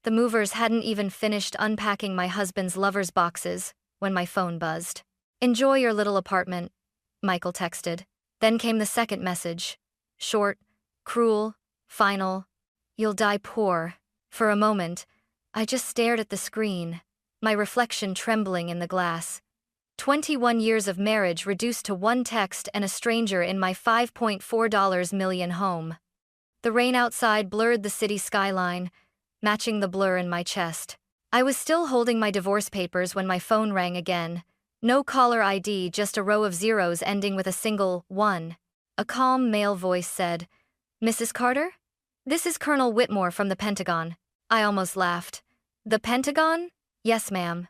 The movers hadn't even finished unpacking my husband's lover's boxes when my phone buzzed. "Enjoy your little apartment," Michael texted. Then came the second message. Short, cruel, final. "You'll die poor." For a moment, I just stared at the screen, my reflection trembling in the glass. 21 years of marriage reduced to one text and a stranger in my $5.4 million home. The rain outside blurred the city skyline, matching the blur in my chest. I was still holding my divorce papers when my phone rang again. No caller ID, just a row of zeros ending with a single 1. A calm male voice said, "Mrs. Carter? This is Colonel Whitmore from the Pentagon." I almost laughed. "The Pentagon?" "Yes, ma'am.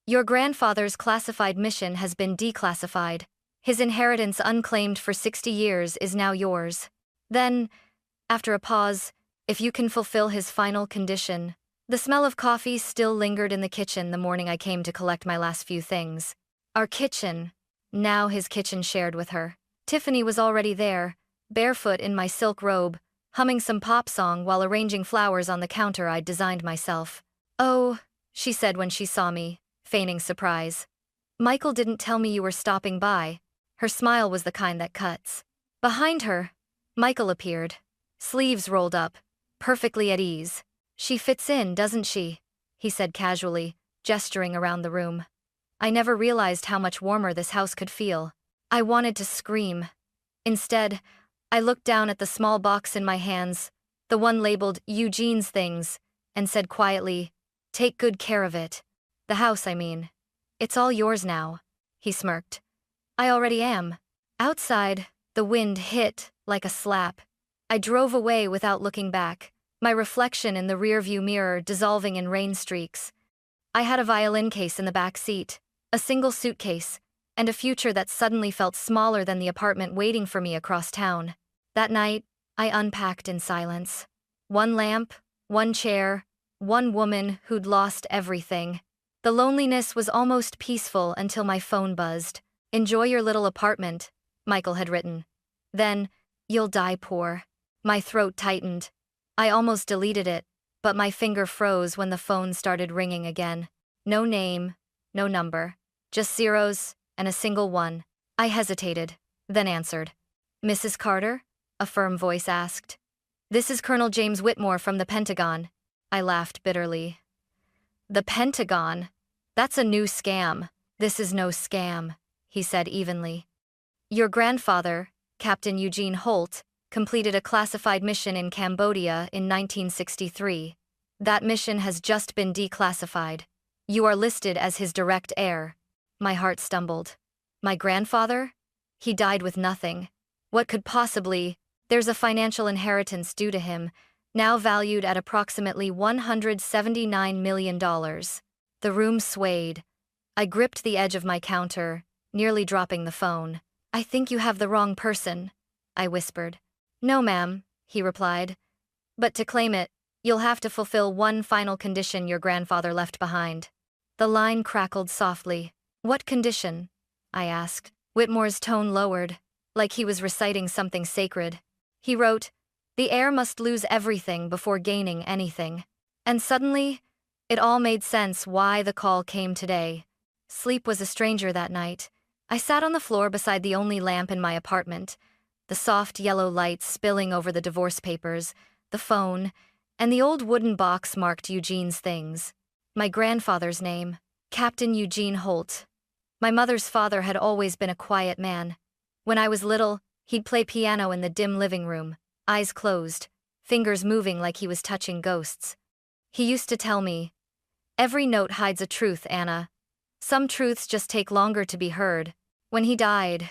Your grandfather's classified mission has been declassified. His inheritance unclaimed for 60 years is now yours. Then, after a pause, if you can fulfill his final condition." The smell of coffee still lingered in the kitchen the morning I came to collect my last few things. Our kitchen, now his kitchen shared with her. Tiffany was already there, barefoot in my silk robe, humming some pop song while arranging flowers on the counter I'd designed myself. "Oh," she said when she saw me, feigning surprise. "Michael didn't tell me you were stopping by." Her smile was the kind that cuts. Behind her, Michael appeared, sleeves rolled up, perfectly at ease. "She fits in, doesn't she?" he said casually, gesturing around the room. I never realized how much warmer this house could feel. I wanted to scream. Instead, I looked down at the small box in my hands, the one labeled Eugene's Things, and said quietly, "Take good care of it. The house, I mean. It's all yours now." He smirked. "I already am." Outside, the wind hit like a slap. I drove away without looking back, my reflection in the rearview mirror dissolving in rain streaks. I had a violin case in the back seat, a single suitcase, and a future that suddenly felt smaller than the apartment waiting for me across town. That night, I unpacked in silence. One lamp, one chair, one woman who'd lost everything. The loneliness was almost peaceful until my phone buzzed. "Enjoy your little apartment," Michael had written. Then, "You'll die poor." My throat tightened. I almost deleted it, but my finger froze when the phone started ringing again. No name, no number, just zeros and a single one. I hesitated, then answered. "Mrs. Carter?" a firm voice asked. "This is Colonel James Whitmore from the Pentagon." I laughed bitterly. "The Pentagon? That's a new scam." "This is no scam," he said evenly. "Your grandfather, Captain Eugene Holt, completed a classified mission in Cambodia in 1963. That mission has just been declassified. You are listed as his direct heir." My heart stumbled. My grandfather? He died with nothing. What could possibly? There's a financial inheritance due to him, now valued at approximately $179 million. The room swayed. I gripped the edge of my counter, nearly dropping the phone. "I think you have the wrong person," I whispered. "No, ma'am," he replied. "But to claim it, you'll have to fulfill one final condition your grandfather left behind." The line crackled softly. "What condition?" I asked. Whitmore's tone lowered, like he was reciting something sacred. He wrote, "The heir must lose everything before gaining anything." And suddenly, it all made sense why the call came today. Sleep was a stranger that night. I sat on the floor beside the only lamp in my apartment, the soft yellow light spilling over the divorce papers, the phone, and the old wooden box marked Eugene's Things. My grandfather's name, Captain Eugene Holt. My mother's father had always been a quiet man. When I was little, he'd play piano in the dim living room, eyes closed, fingers moving like he was touching ghosts. He used to tell me, "Every note hides a truth, Anna. Some truths just take longer to be heard." When he died,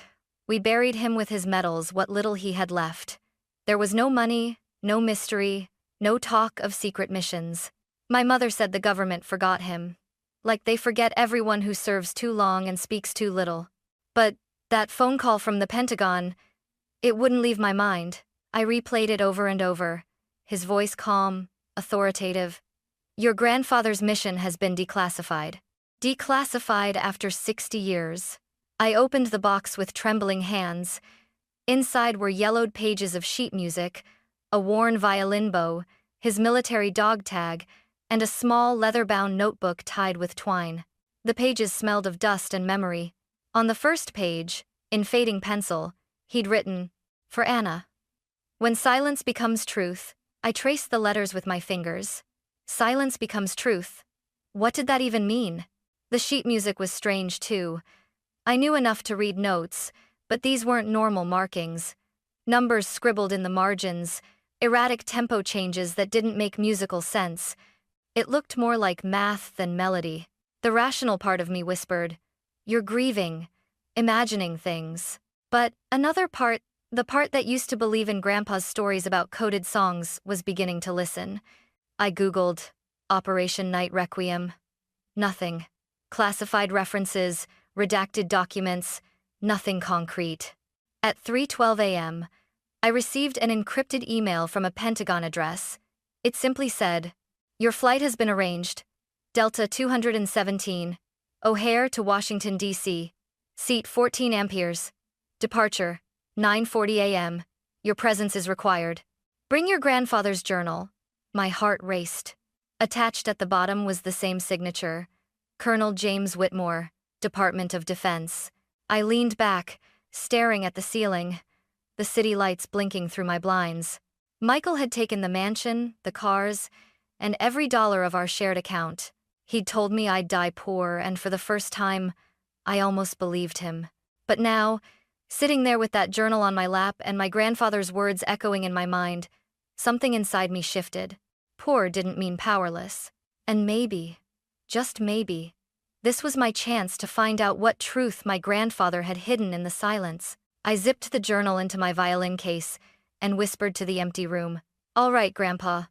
we buried him with his medals, what little he had left. There was no money, no mystery, no talk of secret missions. My mother said the government forgot him, like they forget everyone who serves too long and speaks too little. But that phone call from the Pentagon, it wouldn't leave my mind. I replayed it over and over, his voice calm, authoritative. "Your grandfather's mission has been declassified." Declassified after 60 years. I opened the box with trembling hands. Inside were yellowed pages of sheet music, a worn violin bow, his military dog tag, and a small leather-bound notebook tied with twine. The pages smelled of dust and memory. On the first page, in fading pencil, he'd written, "For Anna. When silence becomes truth." I traced the letters with my fingers. Silence becomes truth. What did that even mean? The sheet music was strange too. I knew enough to read notes, but these weren't normal markings. Numbers scribbled in the margins, erratic tempo changes that didn't make musical sense. It looked more like math than melody. The rational part of me whispered, "You're grieving, imagining things." But another part, the part that used to believe in Grandpa's stories about coded songs, was beginning to listen. I Googled Operation Night Requiem. Nothing. Classified references, redacted documents, nothing concrete. At 3:12 a.m., I received an encrypted email from a Pentagon address. It simply said, "Your flight has been arranged. Delta 217, O'Hare to Washington, D.C. Seat 14 amperes. Departure, 9:40 a.m. Your presence is required. Bring your grandfather's journal." My heart raced. Attached at the bottom was the same signature, Colonel James Whitmore, Department of Defense. I leaned back, staring at the ceiling, the city lights blinking through my blinds. Michael had taken the mansion, the cars, and every dollar of our shared account. He'd told me I'd die poor, and for the first time, I almost believed him. But now, sitting there with that journal on my lap and my grandfather's words echoing in my mind, something inside me shifted. Poor didn't mean powerless. And maybe, just maybe, this was my chance to find out what truth my grandfather had hidden in the silence. I zipped the journal into my violin case and whispered to the empty room, "All right, Grandpa.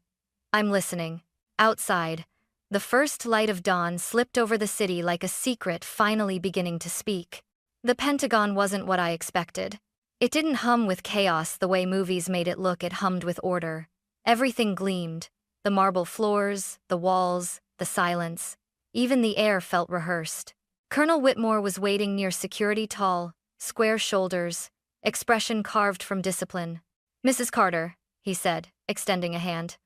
I'm listening." Outside, the first light of dawn slipped over the city like a secret finally beginning to speak. The Pentagon wasn't what I expected. It didn't hum with chaos the way movies made it look. It hummed with order. Everything gleamed. The marble floors, the walls, the silence. Even the air felt rehearsed. Colonel Whitmore was waiting near security, tall, square shoulders, expression carved from discipline. "Mrs. Carter," he said, extending a hand.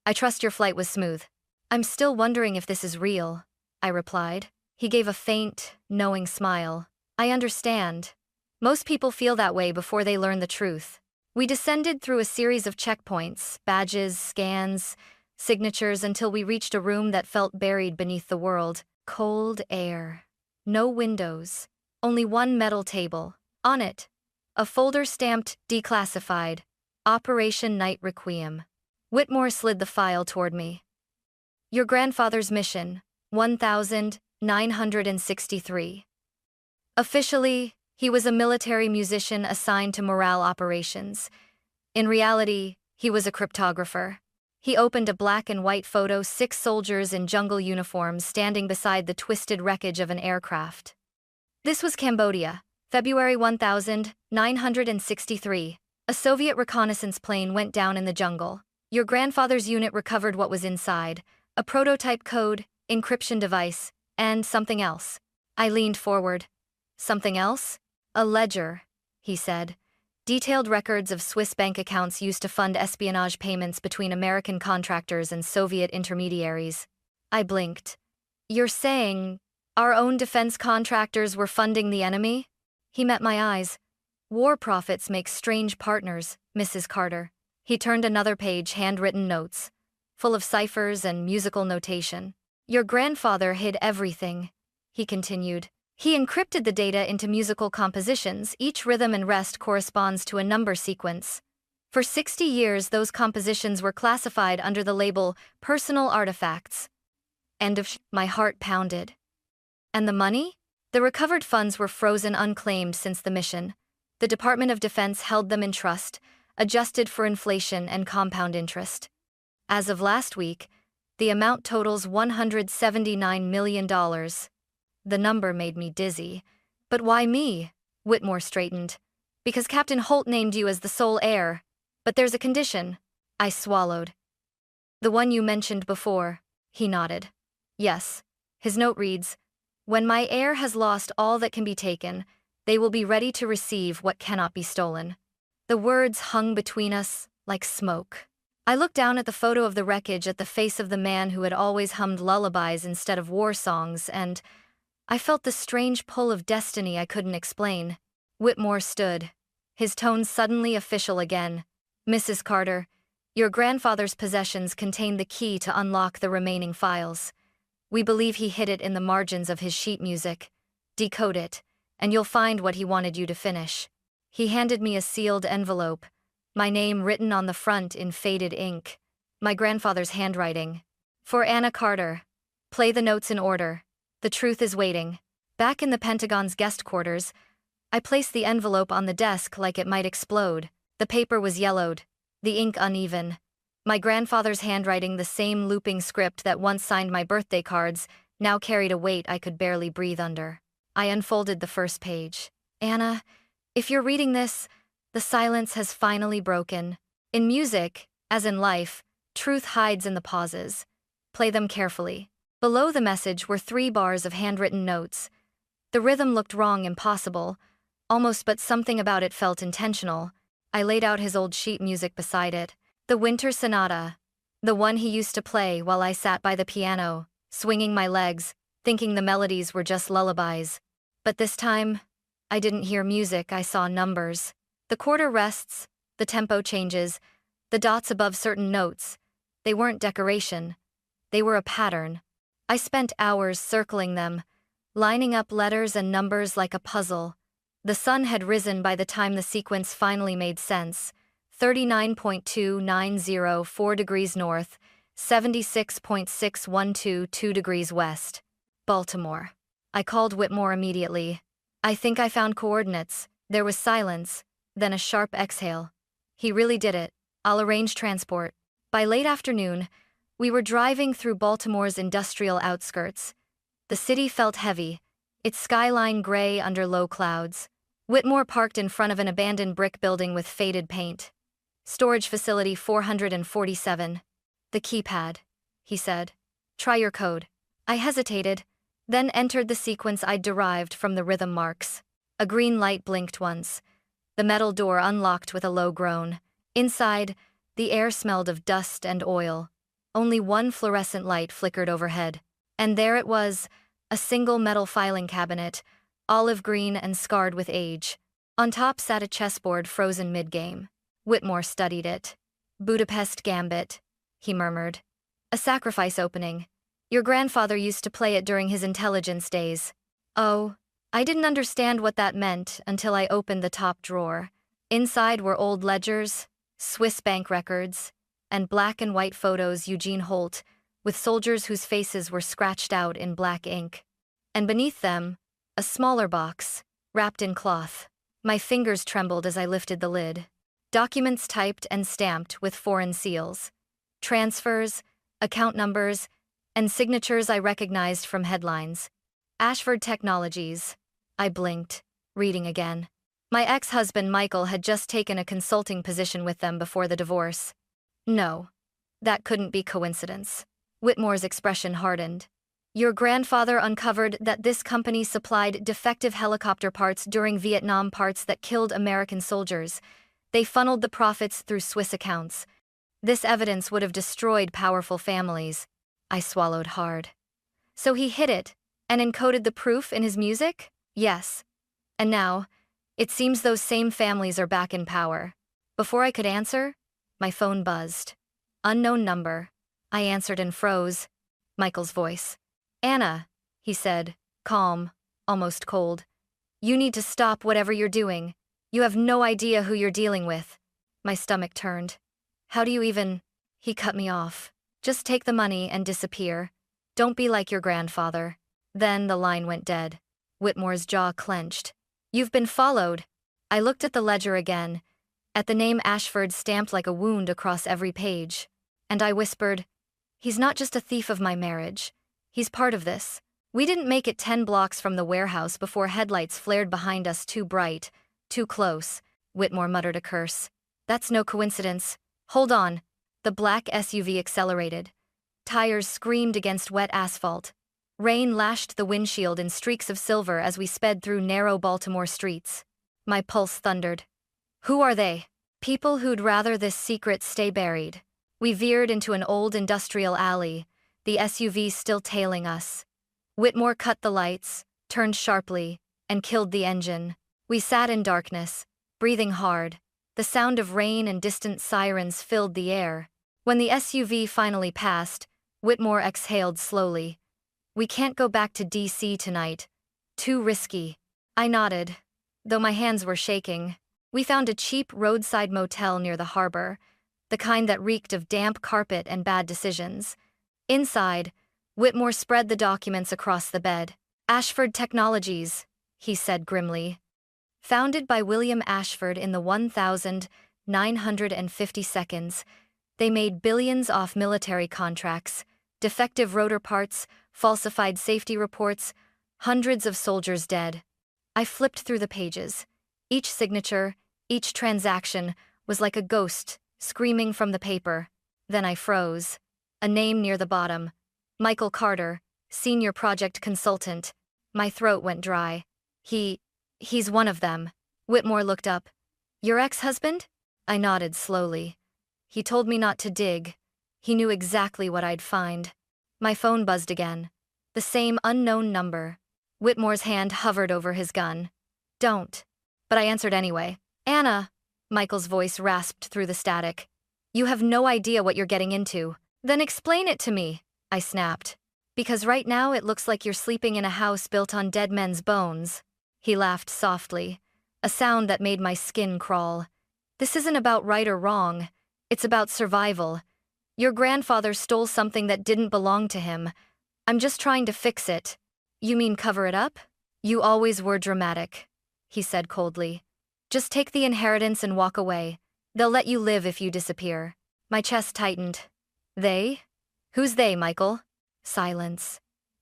"I trust your flight was smooth." "I'm still wondering if this is real," I replied. He gave a faint, knowing smile. "I understand. Most people feel that way before they learn the truth." We descended through a series of checkpoints, badges, scans, signatures until we reached a room that felt buried beneath the world. Cold air. No windows. Only one metal table. On it, a folder stamped "Declassified. Operation Night Requiem." Whitmore slid the file toward me. "Your grandfather's mission, 1963. Officially, he was a military musician assigned to morale operations. In reality, he was a cryptographer. He opened a black and white photo, 6 soldiers in jungle uniforms standing beside the twisted wreckage of an aircraft. This was Cambodia, February 1963. A Soviet reconnaissance plane went down in the jungle. Your grandfather's unit recovered what was inside, a prototype code, encryption device, and something else. I leaned forward. "Something else?" "A ledger," he said. "Detailed records of Swiss bank accounts used to fund espionage payments between American contractors and Soviet intermediaries." I blinked. "You're saying our own defense contractors were funding the enemy?" He met my eyes. "War profits make strange partners, Mrs. Carter." He turned another page, handwritten notes, full of ciphers and musical notation. "Your grandfather hid everything," he continued. "He encrypted the data into musical compositions. Each rhythm and rest corresponds to a number sequence. For 60 years, those compositions were classified under the label personal artifacts." My heart pounded. "And the money?" "The recovered funds were frozen unclaimed since the mission. The Department of Defense held them in trust, adjusted for inflation and compound interest. As of last week, the amount totals $179 million. The number made me dizzy. "But why me?" Whitmore straightened. "Because Captain Holt named you as the sole heir. But there's a condition." I swallowed. "The one you mentioned before." He nodded. "Yes." His note reads, "When my heir has lost all that can be taken, they will be ready to receive what cannot be stolen." The words hung between us like smoke. I looked down at the photo of the wreckage at the face of the man who had always hummed lullabies instead of war songs, and I felt the strange pull of destiny I couldn't explain. Whitmore stood, his tone suddenly official again. "Mrs. Carter, your grandfather's possessions contain the key to unlock the remaining files. We believe he hid it in the margins of his sheet music. Decode it, and you'll find what he wanted you to finish." He handed me a sealed envelope, my name written on the front in faded ink. My grandfather's handwriting. "For Anna Carter. Play the notes in order. The truth is waiting." Back in the Pentagon's guest quarters, I placed the envelope on the desk like it might explode. The paper was yellowed, the ink uneven. My grandfather's handwriting, the same looping script that once signed my birthday cards, now carried a weight I could barely breathe under. I unfolded the first page. "Anna, if you're reading this, the silence has finally broken. In music, as in life, truth hides in the pauses. Play them carefully." Below the message were 3 bars of handwritten notes. The rhythm looked wrong, impossible, almost, but something about it felt intentional. I laid out his old sheet music beside it. The Winter Sonata. The one he used to play while I sat by the piano, swinging my legs, thinking the melodies were just lullabies. But this time, I didn't hear music, I saw numbers. The quarter rests, the tempo changes, the dots above certain notes. They weren't decoration. They were a pattern. I spent hours circling them, lining up letters and numbers like a puzzle. The sun had risen by the time the sequence finally made sense. 39.2904 degrees north, 76.6122 degrees west. Baltimore. I called Whitmore immediately. "I think I found coordinates." There was silence, then a sharp exhale. "He really did it. I'll arrange transport." By late afternoon, we were driving through Baltimore's industrial outskirts. The city felt heavy, its skyline gray under low clouds. Whitmore parked in front of an abandoned brick building with faded paint. "Storage facility 447. The keypad," he said. "Try your code." I hesitated, then entered the sequence I'd derived from the rhythm marks. A green light blinked once. The metal door unlocked with a low groan. Inside, the air smelled of dust and oil. Only one fluorescent light flickered overhead. And there it was, a single metal filing cabinet, olive green and scarred with age. On top sat a chessboard frozen mid-game. Whitmore studied it. "Budapest Gambit," he murmured. "A sacrifice opening. Your grandfather used to play it during his intelligence days." Oh, I didn't understand what that meant until I opened the top drawer. Inside were old ledgers, Swiss bank records, and black and white photos Eugene Holt, with soldiers whose faces were scratched out in black ink. And beneath them, a smaller box, wrapped in cloth. My fingers trembled as I lifted the lid. Documents typed and stamped with foreign seals. Transfers, account numbers, and signatures I recognized from headlines. Ashford Technologies. I blinked, reading again. My ex-husband Michael had just taken a consulting position with them before the divorce. No, that couldn't be coincidence. Whitmore's expression hardened. "Your grandfather uncovered that this company supplied defective helicopter parts during Vietnam, parts that killed American soldiers. They funneled the profits through Swiss accounts. This evidence would have destroyed powerful families." I swallowed hard. "So he hid it and encoded the proof in his music?" "Yes. And now, it seems those same families are back in power." Before I could answer, my phone buzzed. Unknown number. I answered and froze. Michael's voice. "Anna," he said, calm, almost cold. "You need to stop whatever you're doing. You have no idea who you're dealing with." My stomach turned. "How do you even—" He cut me off. "Just take the money and disappear. Don't be like your grandfather." Then the line went dead. Whitmore's jaw clenched. "You've been followed." I looked at the ledger again, at the name Ashford stamped like a wound across every page. And I whispered, "He's not just a thief of my marriage. He's part of this." We didn't make it 10 blocks from the warehouse before headlights flared behind us, too bright, too close. Whitmore muttered a curse. "That's no coincidence. Hold on." The black SUV accelerated. Tires screamed against wet asphalt. Rain lashed the windshield in streaks of silver as we sped through narrow Baltimore streets. My pulse thundered. Who are they? People who'd rather this secret stay buried. We veered into an old industrial alley, the SUV still tailing us. Whitmore cut the lights, turned sharply, and killed the engine. We sat in darkness, breathing hard. The sound of rain and distant sirens filled the air. When the SUV finally passed, Whitmore exhaled slowly. "We can't go back to DC tonight. Too risky." I nodded, though my hands were shaking. We found a cheap roadside motel near the harbor, the kind that reeked of damp carpet and bad decisions. Inside, Whitmore spread the documents across the bed. "Ashford Technologies," he said grimly. "Founded by William Ashford in the 1952, they made billions off military contracts, defective rotor parts, falsified safety reports, hundreds of soldiers dead." I flipped through the pages. Each signature, each transaction, was like a ghost, screaming from the paper. Then I froze. A name near the bottom. Michael Carter, Senior Project Consultant. My throat went dry. He's one of them." Whitmore looked up. "Your ex-husband?" I nodded slowly. "He told me not to dig. He knew exactly what I'd find." My phone buzzed again. The same unknown number. Whitmore's hand hovered over his gun. "Don't." But I answered anyway. "Anna," Michael's voice rasped through the static. "You have no idea what you're getting into." "Then explain it to me," I snapped. "Because right now it looks like you're sleeping in a house built on dead men's bones." He laughed softly, a sound that made my skin crawl. "This isn't about right or wrong. It's about survival. Your grandfather stole something that didn't belong to him. I'm just trying to fix it." "You mean cover it up?" "You always were dramatic," he said coldly. "Just take the inheritance and walk away. They'll let you live if you disappear." My chest tightened. "They? Who's they, Michael?" Silence.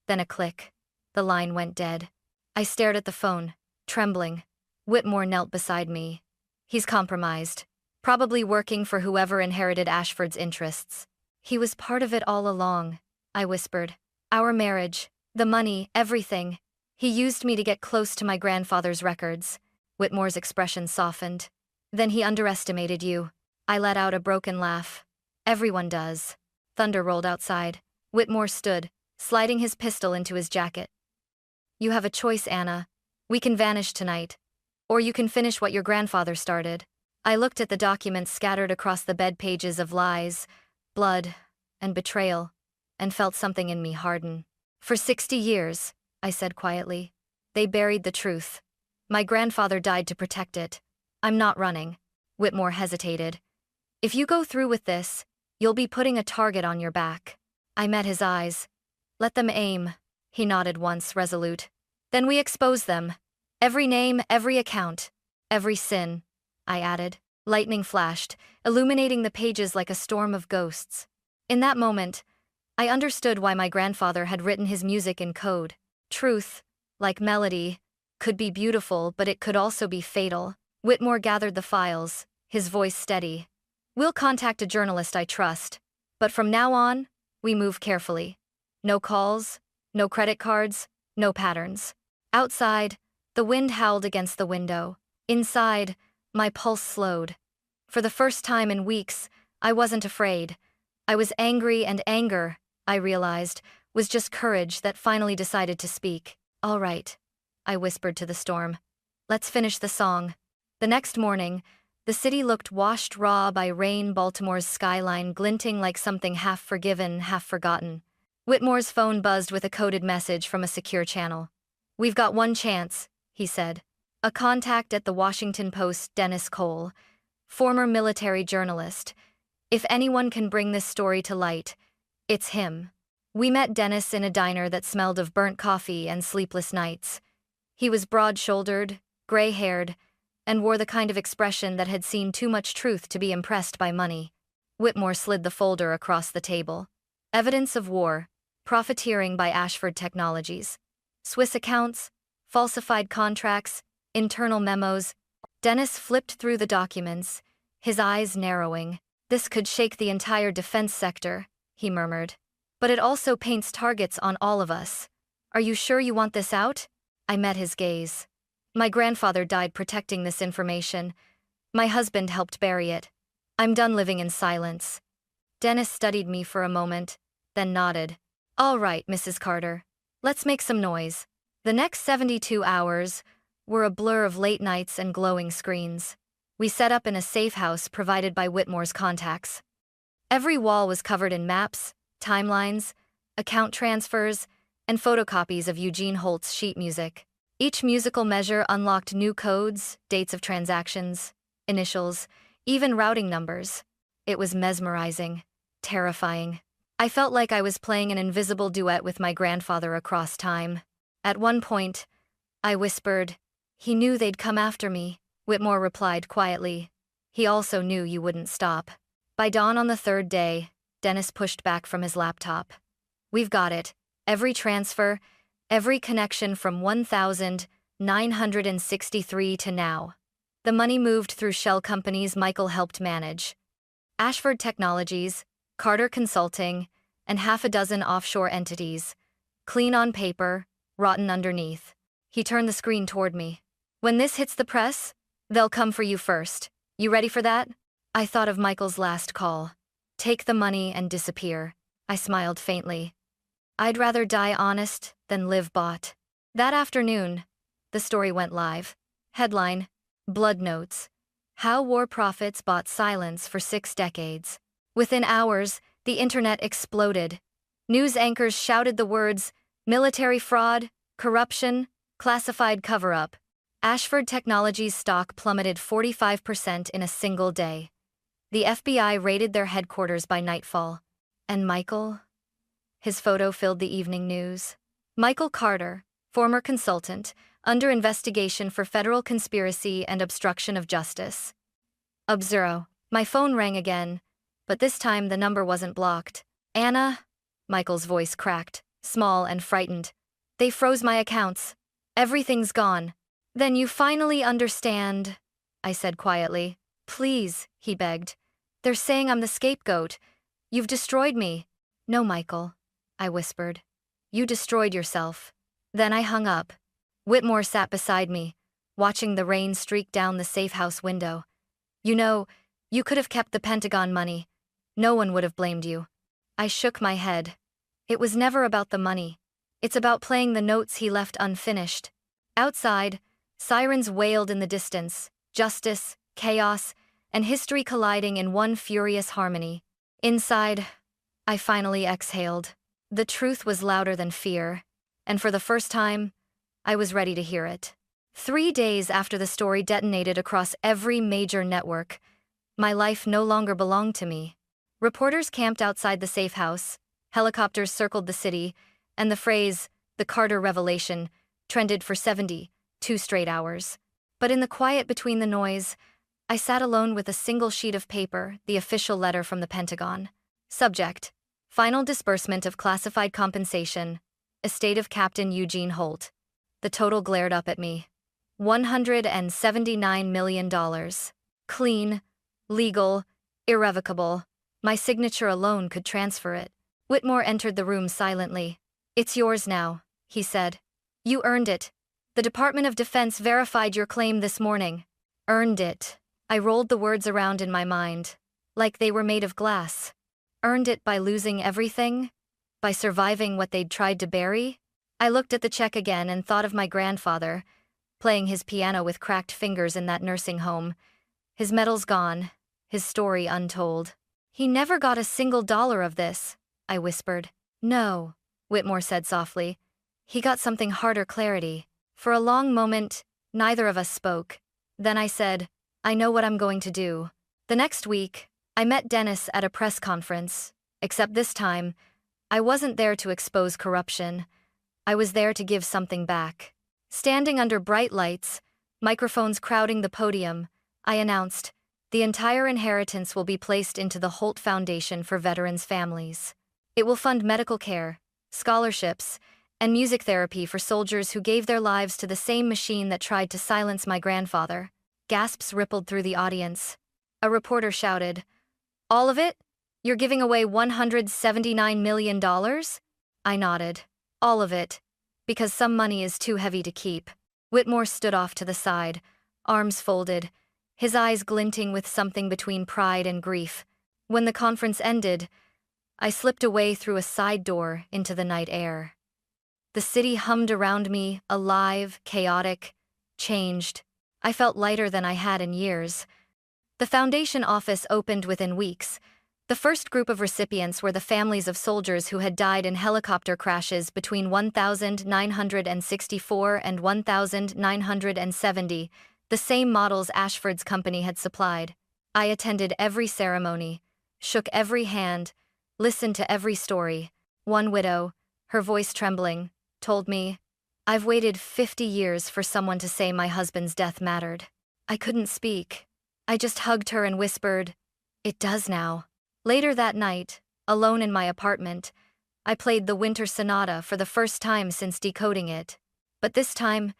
Then a click. The line went dead. I stared at the phone, trembling. Whitmore knelt beside me. "He's compromised. Probably working for whoever inherited Ashford's interests." "He was part of it all along," I whispered. "Our marriage, the money, everything. He used me to get close to my grandfather's records." Whitmore's expression softened. "Then he underestimated you." I let out a broken laugh. "Everyone does." Thunder rolled outside. Whitmore stood, sliding his pistol into his jacket. "You have a choice, Anna. We can vanish tonight. Or you can finish what your grandfather started." I looked at the documents scattered across the bed pages of lies, blood, and betrayal, and felt something in me harden. "For 60 years, I said quietly, they buried the truth. My grandfather died to protect it. I'm not running." Whitmore hesitated. "If you go through with this, you'll be putting a target on your back." I met his eyes. "Let them aim." He nodded once, resolute. "Then we expose them. Every name, every account, every sin," I added. Lightning flashed, illuminating the pages like a storm of ghosts. In that moment, I understood why my grandfather had written his music in code. Truth, like melody, could be beautiful, but it could also be fatal. Whitmore gathered the files, his voice steady. "We'll contact a journalist I trust. But from now on, we move carefully. No calls, no credit cards, no patterns." Outside, the wind howled against the window. Inside, my pulse slowed. For the first time in weeks, I wasn't afraid. I was angry, and anger, I realized, was just courage that finally decided to speak. "All right," I whispered to the storm. "Let's finish the song." The next morning, the city looked washed raw by rain, Baltimore's skyline glinting like something half forgiven, half forgotten. Whitmore's phone buzzed with a coded message from a secure channel. "We've got one chance," he said. "A contact at the Washington Post, Dennis Cole, former military journalist. If anyone can bring this story to light, it's him." We met Dennis in a diner that smelled of burnt coffee and sleepless nights. He was broad-shouldered, gray-haired, and wore the kind of expression that had seen too much truth to be impressed by money. Whitmore slid the folder across the table. Evidence of war, profiteering by Ashford Technologies. Swiss accounts, falsified contracts, internal memos. Dennis flipped through the documents, his eyes narrowing. "This could shake the entire defense sector," he murmured. "But it also paints targets on all of us. Are you sure you want this out?" I met his gaze. "My grandfather died protecting this information. My husband helped bury it. I'm done living in silence." Dennis studied me for a moment, then nodded. All right, Mrs. Carter. Let's make some noise. The next 72 hours were a blur of late nights and glowing screens. We set up in a safe house provided by Whitmore's contacts. Every wall was covered in maps, timelines, account transfers, and photocopies of Eugene Holt's sheet music. Each musical measure unlocked new codes, dates of transactions, initials, even routing numbers. It was mesmerizing, terrifying. I felt like I was playing an invisible duet with my grandfather across time. At one point, I whispered, "He knew they'd come after me." Whitmore replied quietly, "He also knew you wouldn't stop." By dawn on the third day, Dennis pushed back from his laptop. "We've got it. Every transfer, every connection from 1963 to now." The money moved through shell companies Michael helped manage. Ashford Technologies, Carter Consulting, and half a dozen offshore entities. Clean on paper, rotten underneath. He turned the screen toward me. "When this hits the press, they'll come for you first. You ready for that?" I thought of Michael's last call. "Take the money and disappear." I smiled faintly. I'd rather die honest than live bought. That afternoon, the story went live. Headline: Blood Notes. How War Profits Bought Silence for 6 Decades. Within hours, the internet exploded. News anchors shouted the words, "Military fraud, corruption, classified cover-up." Ashford Technologies' stock plummeted 45% in a single day. The FBI raided their headquarters by nightfall. And Michael? His photo filled the evening news. Michael Carter, former consultant, under investigation for federal conspiracy and obstruction of justice. Zero. My phone rang again, but this time the number wasn't blocked. "Anna?" Michael's voice cracked, small and frightened. "They froze my accounts. Everything's gone." "Then you finally understand," I said quietly. "Please," he begged. "They're saying I'm the scapegoat. You've destroyed me." "No, Michael," I whispered. "You destroyed yourself." Then I hung up. Whitmore sat beside me, watching the rain streak down the safe house window. "You know, you could have kept the Pentagon money. No one would have blamed you." I shook my head. "It was never about the money. It's about playing the notes he left unfinished." Outside, sirens wailed in the distance, justice, chaos, and history colliding in one furious harmony. Inside, I finally exhaled. The truth was louder than fear, and for the first time, I was ready to hear it. 3 days after the story detonated across every major network, my life no longer belonged to me. Reporters camped outside the safe house, helicopters circled the city, and the phrase, "the Carter revelation," trended for 72 straight hours. But in the quiet between the noise, I sat alone with a single sheet of paper, the official letter from the Pentagon. Subject: Final disbursement of classified compensation, estate of Captain Eugene Holt. The total glared up at me. $179 million. Clean, legal, irrevocable. My signature alone could transfer it. Whitmore entered the room silently. "It's yours now," he said. "You earned it. The Department of Defense verified your claim this morning." Earned it. I rolled the words around in my mind, like they were made of glass. Earned it by losing everything? By surviving what they'd tried to bury? I looked at the check again and thought of my grandfather, playing his piano with cracked fingers in that nursing home. His medals gone, his story untold. "He never got a single dollar of this," I whispered. "No," Whitmore said softly. "He got something harder, clarity." For a long moment, neither of us spoke. Then I said, "I know what I'm going to do." The next week, I met Dennis at a press conference, except this time, I wasn't there to expose corruption. I was there to give something back. Standing under bright lights, microphones crowding the podium, I announced, "The entire inheritance will be placed into the Holt Foundation for Veterans' Families. It will fund medical care, scholarships, and music therapy for soldiers who gave their lives to the same machine that tried to silence my grandfather." Gasps rippled through the audience. A reporter shouted, "All of it? You're giving away $179 million?" I nodded. "All of it. Because some money is too heavy to keep." Whitmore stood off to the side, arms folded, his eyes glinting with something between pride and grief. When the conference ended, I slipped away through a side door into the night air. The city hummed around me, alive, chaotic, changed. I felt lighter than I had in years. The foundation office opened within weeks. The first group of recipients were the families of soldiers who had died in helicopter crashes between 1964 and 1970, the same models Ashford's company had supplied. I attended every ceremony, shook every hand, listened to every story. One widow, her voice trembling, told me, "I've waited 50 years for someone to say my husband's death mattered." I couldn't speak. I just hugged her and whispered, "It does now." Later that night, alone in my apartment, I played the Winter Sonata for the first time since decoding it. But this time,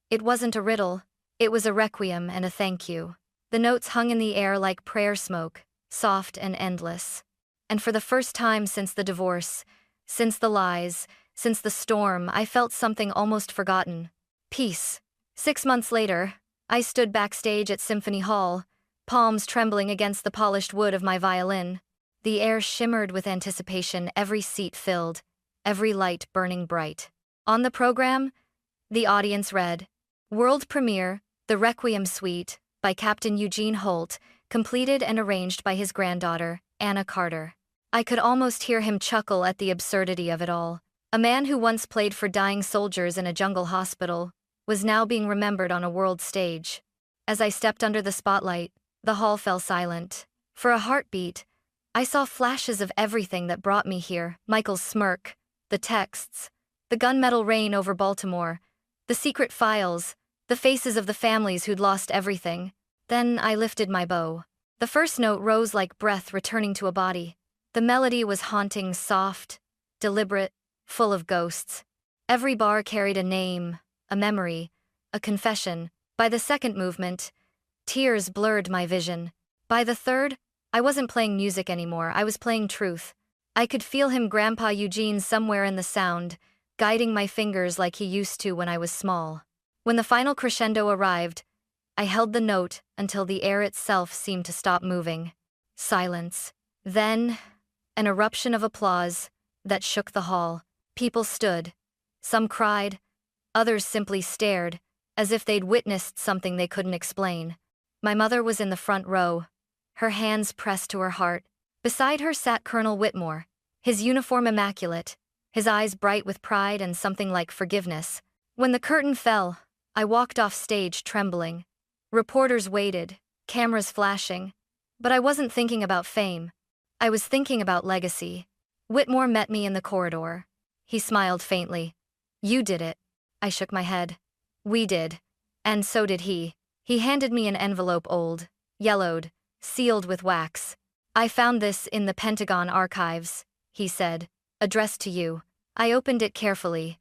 it wasn't a riddle, it was a requiem and a thank you. The notes hung in the air like prayer smoke, soft and endless. And for the first time since the divorce, since the lies, since the storm, I felt something almost forgotten. Peace. 6 months later, I stood backstage at Symphony Hall, palms trembling against the polished wood of my violin. The air shimmered with anticipation, every seat filled, every light burning bright. On the program, the audience read, "World Premiere, The Requiem Suite, by Captain Eugene Holt, completed and arranged by his granddaughter, Anna Carter." I could almost hear him chuckle at the absurdity of it all. A man who once played for dying soldiers in a jungle hospital was now being remembered on a world stage. As I stepped under the spotlight, the hall fell silent. For a heartbeat, I saw flashes of everything that brought me here: Michael's smirk, the texts, the gunmetal rain over Baltimore, the secret files, the faces of the families who'd lost everything. Then I lifted my bow. The first note rose like breath returning to a body. The melody was haunting, soft, deliberate, full of ghosts. Every bar carried a name, a memory, a confession. By the second movement, tears blurred my vision. By the third, I wasn't playing music anymore, I was playing truth. I could feel him, Grandpa Eugene, somewhere in the sound, guiding my fingers like he used to when I was small. When the final crescendo arrived, I held the note until the air itself seemed to stop moving. Silence. Then, an eruption of applause that shook the hall. People stood. Some cried, others simply stared, as if they'd witnessed something they couldn't explain. My mother was in the front row, her hands pressed to her heart. Beside her sat Colonel Whitmore, his uniform immaculate, his eyes bright with pride and something like forgiveness. When the curtain fell, I walked off stage trembling. Reporters waited, cameras flashing. But I wasn't thinking about fame. I was thinking about legacy. Whitmore met me in the corridor. He smiled faintly. "You did it." I shook my head. "We did. And so did he." He handed me an envelope, old, yellowed, sealed with wax. "I found this in the Pentagon archives," he said, "addressed to you." I opened it carefully.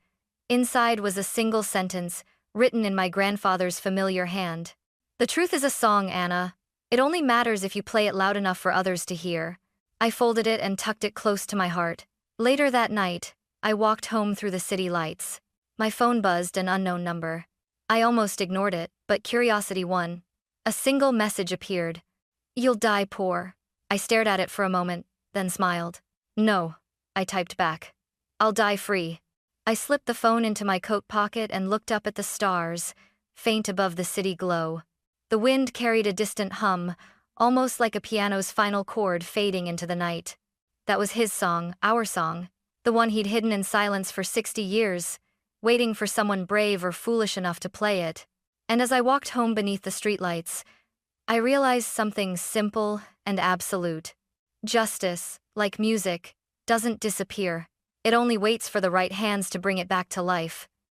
Inside was a single sentence, written in my grandfather's familiar hand. "The truth is a song, Anna. It only matters if you play it loud enough for others to hear." I folded it and tucked it close to my heart. Later that night, I walked home through the city lights. My phone buzzed, an unknown number. I almost ignored it, but curiosity won. A single message appeared. "You'll die poor." I stared at it for a moment, then smiled. "No," I typed back. "I'll die free." I slipped the phone into my coat pocket and looked up at the stars, faint above the city glow. The wind carried a distant hum, almost like a piano's final chord fading into the night. That was his song, our song, the one he'd hidden in silence for 60 years, waiting for someone brave or foolish enough to play it. And as I walked home beneath the streetlights, I realized something simple and absolute. Justice, like music, doesn't disappear. It only waits for the right hands to bring it back to life.